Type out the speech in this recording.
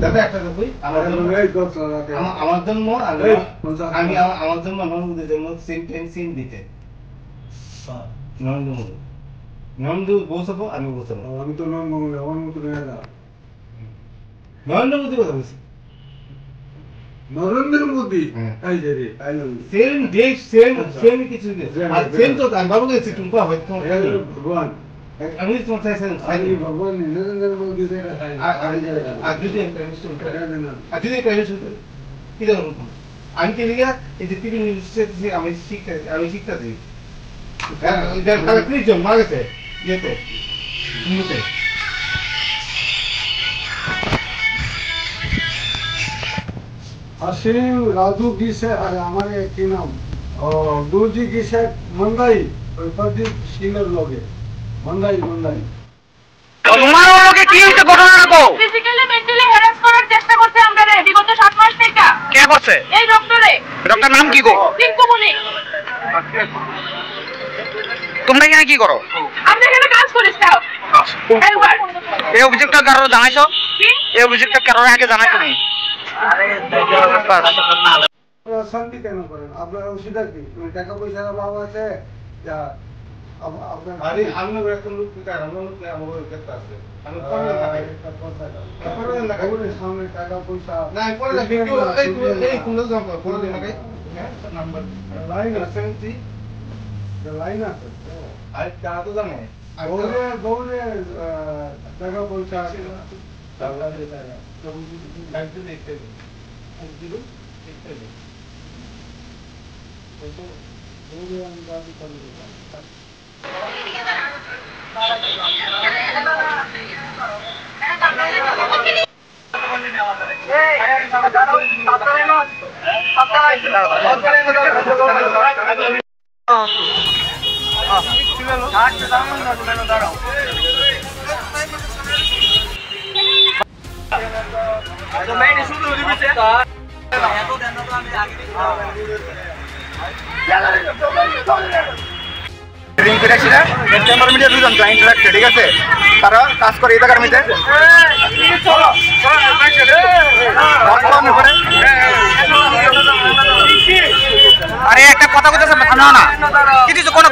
দাদা একটা কই আমার জন্য আমি আমার জন্য নন্দুদের জন্য সিন দিতে নন্দু বসবো আমি বসবো আমি তো নন বলে আমার মতো নয় না নরেন্দ্র মোদী কথা বলছি নরেন্দ্র মোদী এই যে রে আই লাভ সেম দেশ সেম কিছু আর সেম তো আমি বাবু গেছি তুমি পাবে তোমার ভগবান আমি তোমার চাইছেন আমি ভগবান নরেন্দ্র মোদী থেকে আর যদি একটা মিস্টেক করে আর যদি একটা মিস্টেক করে কি জানো আমি কি লিখা এই যে টিভি নিউজে আমি শিখতে দিই এটা কালে প্লিজ জন মারা গেছে ইয়েতে নিউজে असीम राजू की से हमारे की नाम गुरु जी की से मंदाई प्रदीप सिंगर लोगे मंदाई তোমার ওকে কি হইছে ঘটনাটা কও ফিজিক্যালি মেন্টালি হ্যারাস করার চেষ্টা করছে আমাদের বিগত 7 মাস থেকে কে করছে এই ডক্টর নাম কি গো টিঙ্কু মল্লিক তোমরা এখানে কি করো আমরা এখানে কাজ করিছি এই অভিযোগটা কারো জানাইছো কি এই অভিযোগটা কারো আগে জানাইছো নি আরে শান্তি কেন করেন আপনার অসুবিধা কি টাকা পয়সা অভাব আছে যা আপনার আরে আমি একটা লোক কার আমরা লোক আমার কাছে আছে আমি পরে সামনে টাকা পয়সা না পরে এই কোন জায়গা পরে দিন আগে নাম্বার লাইন আছে লাইন আছে আর টাকা তো জানে গৌরে টাকা পয়সা দেখতে ঠিক আছে তারা কাজ করে এই জায়গার মধ্যে আরে একটা কথা বলতেছে না কিছু কোনো